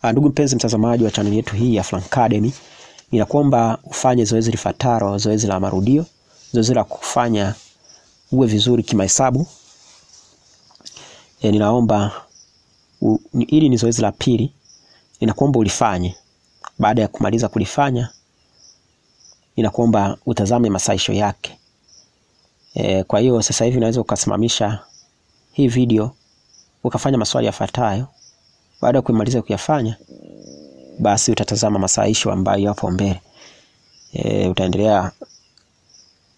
Ndugu mpenzi mtazamaji wa channel yetu hii ya Francademy, ninakuomba ufanye zoezi lifuatalo, zoezi la marudio, zoezi la kufanya uwe vizuri kimahesabu. Ninaomba hili ni zoezi la pili, ninakuomba ulifanye. Baada ya kumaliza kulifanya, ninakuomba utazame masahisho yake. Kwa hiyo sasa hivi unaweza ukasimamisha hii video ukafanya maswali yafuatayo. Baada ya kumaliza kuyafanya, basi utatazama masahisho ambayo yapo mbele. Utaendelea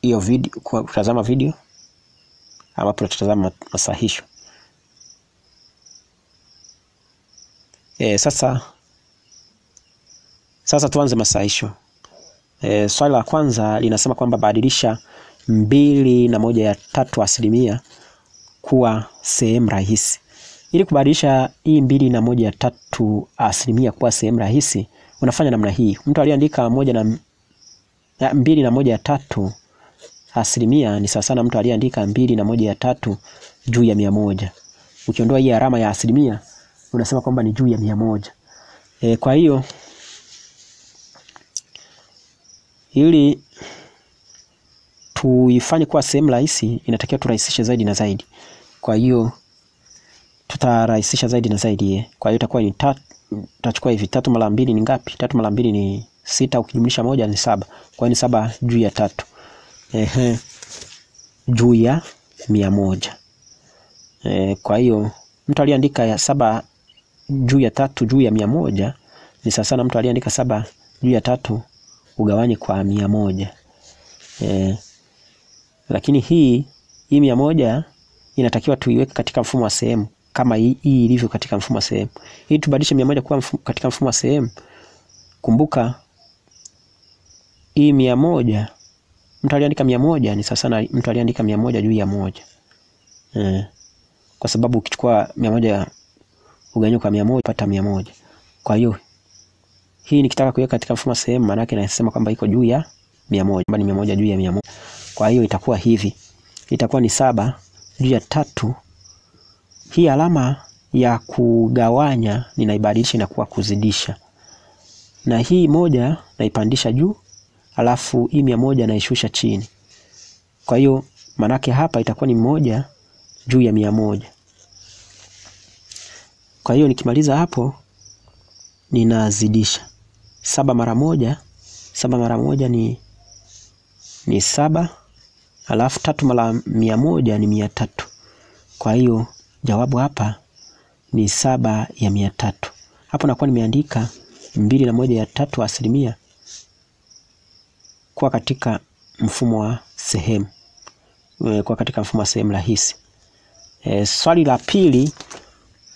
hiyo video kutazama video ambapo utatazama masahisho. Sasa tuanze masahisho. Swali la kwanza linasema kwamba badilisha 2.1/3 kuwa sehemu rahisi. Ili kubadilisha hii 2.1/3 kuwa sehemu rahisi, unafanya namna hii. Mtu aliandika 2.1/3 ni sawa sana mtu aliandika 2.1/3 juu ya 100. Ukiondoa hii alama ya asilimia, unasema kwamba ni juu ya 100. Kwa hiyo ili tuifanye kuwa sehemu rahisi, inatakiwa turahisishe zaidi na zaidi. Kwa hiyo tutarahisisha zaidi na zaidi. Kwa hiyo itakuwa ni tutachukua hivi, 3 mara 2 ni ngapi? 3 mara 2 ni 6, ukijumlisha 1 ni 7. Kwa hiyo ni 7 juu ya 3. Juu ya 100. Kwa hiyo mtu aliandika ya 7 juu ya 3 juu ya 100 ni sawa sana mtu aliandika 7 juu ya 3 ugawanye kwa 100. Lakini hii 100 inatakiwa tuiweke katika mfumo wa sehemu kama hii ilivyo katika mfumo wa sehemu. Ili tubadilishe 100 kuwa katika mfumo wa sehemu, kumbuka hii 100 mtu aliandika 100 ni sawa sana mtu aliandika 100 juu ya 1. Kwa sababu ukichukua 100 ugawanye kwa 100 upata 100. Kwa hiyo hii nikitaka kuweka katika mfumo wa sehemu, maana yake nasema kwamba iko juu ya 100, kwamba ni 100 juu ya 100. Kwa hiyo itakuwa hivi. Itakuwa ni 7 juu ya 3. Hii alama ya kugawanya ninaibadilisha inakuwa kuzidisha. Na hii 1 naipandisha juu, alafu hii 100 naishusha chini. Kwa hiyo manake hapa itakuwa ni 1 juu ya 100. Kwa hiyo nikimaliza hapo ninazidisha. 7 mara 1, 7 mara 1 ni 7. Alafu 3 mara 100 ni 300. Kwa hiyo jawabu hapa ni 7 ya 300. Hapo nakuwa nimeandika 2.1/3 kuwa katika mfumo wa sehemu. Kuwa katika mfumo wa sehemu rahisi. Swali la pili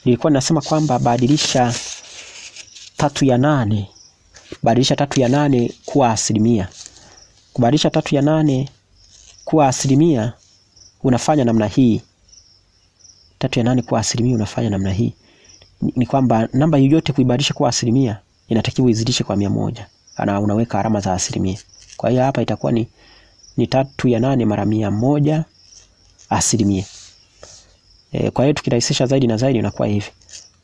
lilikuwa linasema kwamba badilisha 3/8. Badilisha 3/8 kuwa asilimia. Kubadilisha 3/8 kuwa asilimia unafanya namna hii. 3/8 kuwa asilimia unafanya namna hii. Ni kwamba namba yoyote kuibadilisha kuwa asilimia inatakiwa izidishe kwa 100. Unaweka alama za asilimia. Kwa hiyo hapa itakuwa ni 3/8 mara 100 asilimia. Kwa hiyo tukirahisisha zaidi na zaidi inakuwa hivi.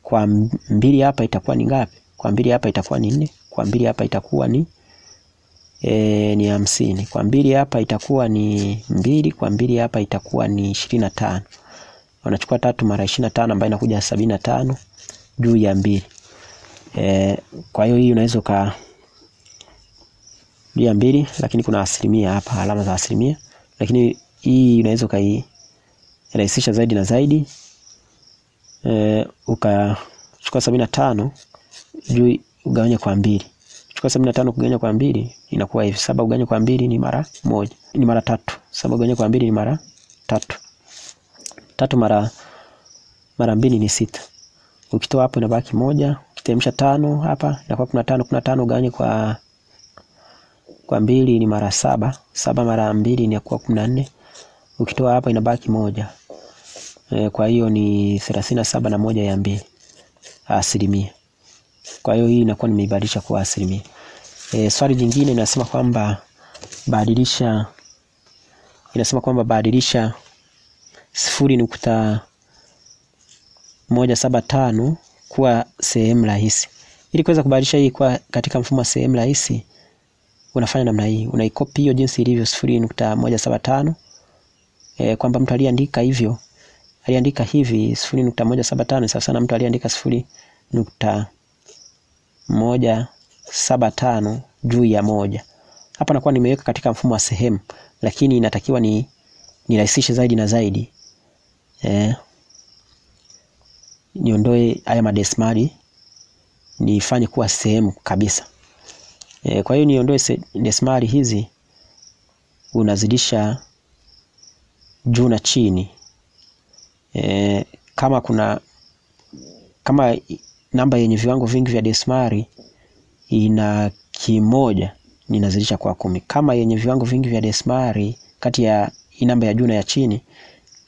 Kwa 2 hapa itakuwa ni ngapi? Kwa 2 hapa itakuwa ni 4. Kwa 2 hapa itakuwa ni 50. Kwa 2 hapa itakuwa ni 2. Kwa 2 hapa itakuwa ni 25. Unachukua 3 mara 25 ambayo inakuja 75 juu ya 2. Kwa hiyo hii unaweza juu ya 2, lakini kuna asilimia hapa, alama za asilimia. Lakini hii unaweza rahisisha zaidi na zaidi. Ukachukua 75 juu ugawanye kwa 2. Chukua 75 kugawanya kwa 2 inakuwa hivi. 7 ugawanye kwa 2 ni mara 1. Ni mara 3. 7 ugawanye kwa 2 ni mara 3. 3 mara 2 ni 6. Ukitoa hapo inabaki 1. Ukiteremsha 5 hapa inakuwa 15. 15 ugawanye kwa 2 ni mara 7. 7 mara 2 inakuwa 14. Ukitoa hapa inabaki 1. Kwa hiyo ni 37 na 1 ya 2 asilimia. Kwa hiyo hii inakuwa nimeibadilisha kwa asilimia. Swali lingine linasema kwamba badilisha 0.175 kuwa sehemu rahisi. Ili kuweza kubadilisha hii kwa katika mfumo wa sehemu rahisi, unafanya namna hii. Unaikopi hiyo jinsi ilivyo 0.175. Kwamba mtu aliandika hivyo, aliandika hivi 0.175 sawa sana mtu aliandika 0.175 juu ya 1. Hapa nakuwa nimeweka katika mfumo wa sehemu, lakini inatakiwa ni rahisishe zaidi na zaidi. Niondoe haya madesimali, nifanye kuwa sehemu kabisa. Kwa hiyo niondoe desimali hizi, unazidisha juu na chini. Kama namba yenye viwango vingi vya desimali ina kimoja, ninazidisha kwa 10. Kama yenye viwango vingi vya desimali kati ya namba ya juu na ya chini,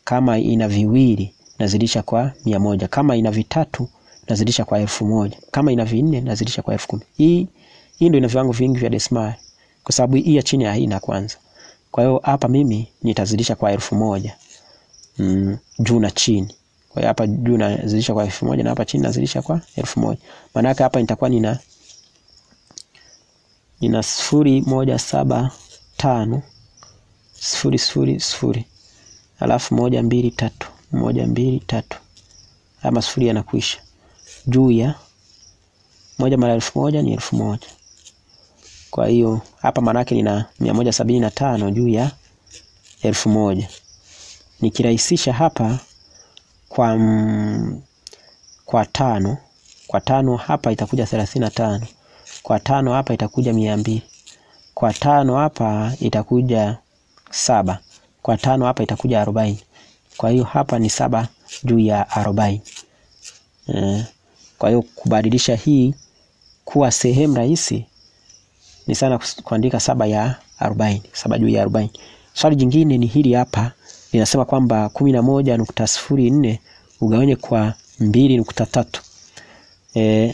kama ina viwili nazidisha kwa 100. Kama ina vitatu nazidisha kwa 1000. Kama ina vinne nazidisha kwa 10,000. Hii ndio ina viwango vingi vya desimali, kwa sababu hii ya chini haina kwanza. Kwa hiyo hapa mimi nitazidisha kwa 1000 juu na chini. Kwa hiyo hapa juu nazidisha kwa 1000 na hapa chini nazidisha kwa 1000. Maana yake hapa nitakuwa nina 0.175 0.00 alafu 123 ama sifuri yanakuisha. Juu ya 1 mara 1000 ni 1000. Kwa hiyo hapa maana yake nina 175 juu ya 1000. Nikirahisisha hapa kwa 5, kwa 5 hapa itakuja 35. Kwa 5 hapa itakuja 200. Kwa 5 hapa itakuja 7. Kwa 5 hapa itakuja 40. Kwa hiyo hapa ni 7 juu ya 40. Kwa hiyo kubadilisha hii kuwa sehemu rahisi ni sana kuandika 7 ya 40, 7 juu ya 40. Swali jingine ni hili hapa, linasema kwamba 11.04 ugawanye kwa 2.3.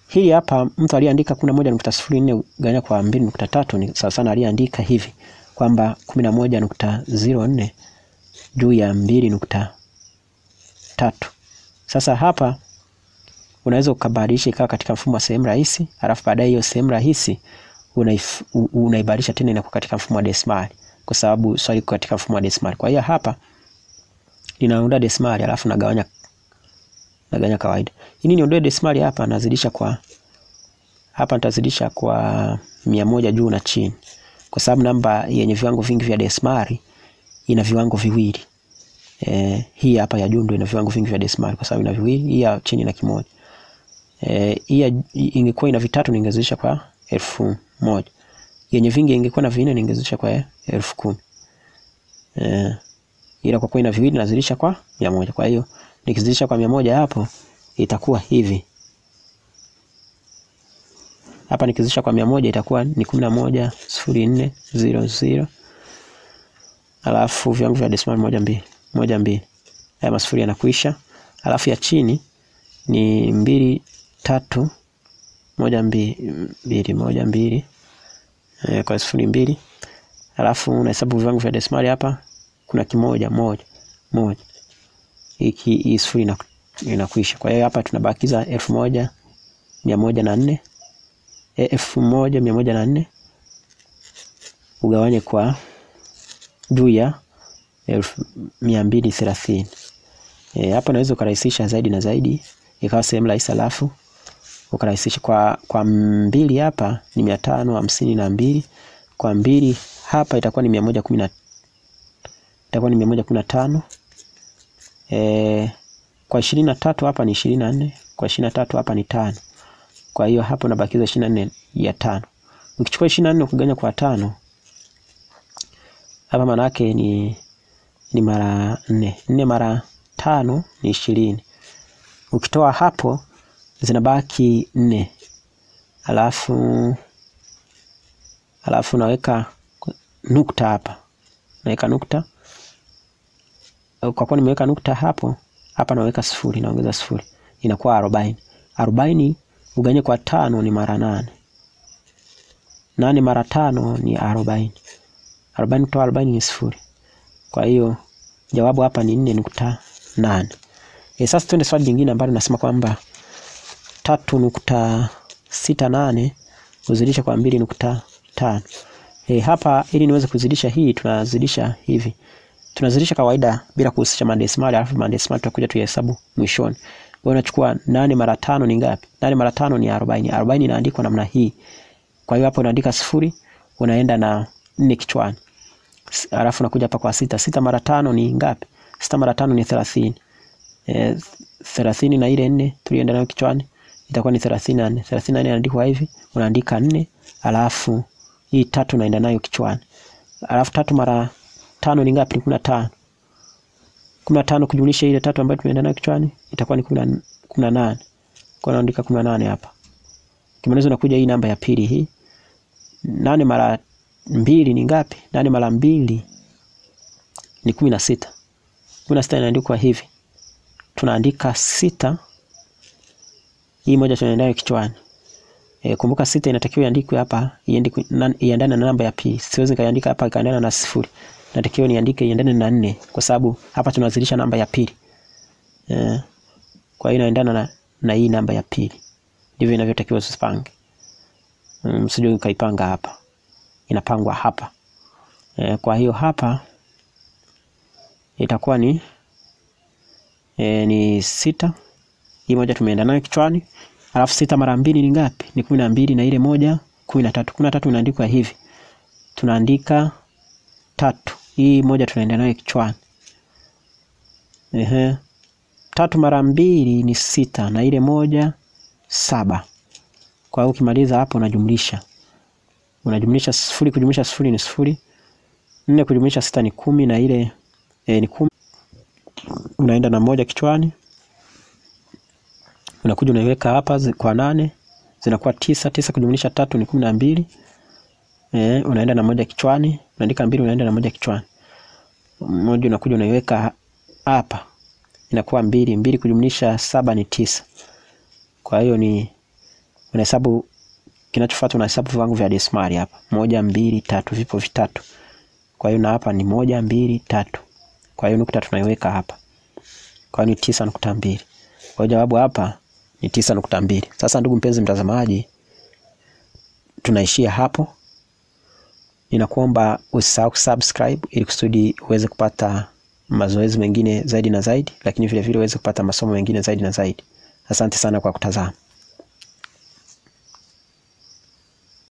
Hili hapa mtu aliandika 11.04 ugawanya kwa 2.3 ni sawa sana aliandika hivi kwamba 11.04 juu ya 2.3. Sasa hapa unaweza ukabadilisha ikawa katika mfumo wa sehemu rahisi, alafu baadaye hiyo sehemu rahisi unaibadilisha tena inakuwa katika mfumo wa desimali, kwa sababu swali liko katika mfumo wa desimali. Kwa hiyo hapa ninaondoa desimali alafu nagawanya kawaida. Ili niondoe desimali hapa nazidisha kwa, hapa nitazidisha kwa 100 juu na chini, kwa sababu namba yenye viwango vingi vya desimali ina viwango viwili. Hii hapa ya juu ndio ina viwango vingi vya desimali kwa sababu ina viwili, hii ya chini na kimoja. Hii ingekuwa ina vitatu ningezidisha kwa 1000. Yenye vingi ingekuwa na vinne ningezidisha kwa 10,000. Ila kwa kuwa ina viwili nazidisha kwa 100. Kwa hiyo nikizidisha kwa 100 hapo itakuwa hivi. Hapa nikizidisha kwa 100 itakuwa ni 11.0400. Alafu viwango vya decimal 1 2. Haya masifuri yanakuisha. Alafu ya chini ni 2 3 1 2 kwa sifuri 2. Alafu unahesabu viwango vya decimal hapa kuna kimoja 1. Hii sifuri inakuisha. Kwa hiyo hapa tunabakiza 1104. 1104 ugawanye kwa juu ya 1230. Hapa naweza ukarahisisha zaidi na zaidi ikawa sehemu rahisi, alafu ukarahisisha kwa 2 hapa ni 552. Kwa 2 hapa itakuwa ni 110, itakuwa ni 115. Kwa 23 hapa ni 24. Kwa 23 hapa ni 5. Kwa hiyo hapa unabakiza 24 ya 5. Ukichukua 24 ukigawanya kwa 5 hapa maana yake ni mara 4. 4 mara 5 ni 20. Ukitoa hapo zinabaki 4. Alafu naweka nukta hapa. Naweka nukta. Kwa kuwa nimeweka nukta hapo, hapa naweka sifuri, naongeza sifuri. Inakuwa 40. 40 ugawanye kwa 5 ni mara 8. 8 mara 5 ni 40. 40 kutoa 40 ni sifuri. Kwa hiyo jawabu hapa ni 4.8. Sasa tuende swali jingine ambalo nasema kwamba 3.5 68 kuzidisha kwa 2.5. Hapa ili niweze kuzidisha hii tunazidisha hivi. Tunazidisha kawaida bila kuhusisha madesimali, alafu madesimali tutakuja tuhesabu mwishoni. Kwa hiyo unachukua 8 mara 5 ni ngapi? 8 mara 5 ni 40. 40 inaandikwa namna hii. Kwa hiyo hapo unaandika 0, unaenda na 4 kichwani. Alafu unakuja hapa kwa 6. 6 mara 5 ni ngapi? 6 mara 5 ni 30. 30 na ile 4 tulienda nayo kichwani itakuwa ni 34. 34 inaandikwa hivi, unaandika 4, alafu hii 3 naenda nayo kichwani. Alafu 3 mara 5 ni ngapi? 15. 15 kujumlisha ile 3 ambayo tumeenda nayo kichwani itakuwa ni 18. Kwa naandika 18 hapa. Kimalizo nakuja hii namba ya pili hii. 8 mara 2 ni ngapi? 8 mara 2 ni 16. 16 inaandikwa hivi. Tunaandika 6. Hii moja tunaenda nayo kichwani. Kumbuka 6 inatakiwa iandikwe hapa, iendane na namba ya pili. Siwezi kaandika hapa ikaendana na 0. Natakiwa niandike iendane na 4 kwa sababu hapa tunazidisha namba ya pili. Kwa hiyo inaendana na hii namba ya pili. Ndivyo inavyotakiwa usipange. Msije ukaipanga hapa. Inapangwa hapa. Kwa hiyo hapa itakuwa ni 6. Hii moja tumeenda nayo kichwani. Alafu 6 mara 2 ni ngapi? Ni 12 na ile moja 13. 13 inaandikwa hivi. Tunaandika 3. Hii moja tunaenda nayo kichwani. 3 mara 2 ni 6 na ile moja 7. Kwa hiyo ukimaliza hapo unajumlisha. Unajumlisha 0 kujumlisha 0 ni 0. 4 kujumlisha 6 ni 10 na ile ni 10. Unaenda na moja kichwani. Unakuja unaiweka hapa kwa 8 zinakuwa 9. 9 kujumlisha 3 ni 12. Unaenda na moja kichwani, unaandika 2, unaenda na moja kichwani. Moja unakuja unaiweka hapa. Inakuwa 2. 2 kujumlisha 7 ni 9. Kwa hiyo ni unahesabu kinachofuata, unahesabu viwango vya desimali hapa. 1 2 3 vipo vitatu. Kwa hiyo na hapa ni 1 2 3. Kwa hiyo nukta tunaiweka hapa. Kwa hiyo ni 9.2. Kwa jawabu hapa ni 9.2. Sasa ndugu mpenzi mtazamaji, tunaishia hapo. Ninakuomba usisahau kusubscribe ili kusudi uweze kupata mazoezi mengine zaidi na zaidi, lakini vile vile uweze kupata masomo mengine zaidi na zaidi. Asante sana kwa kutazama.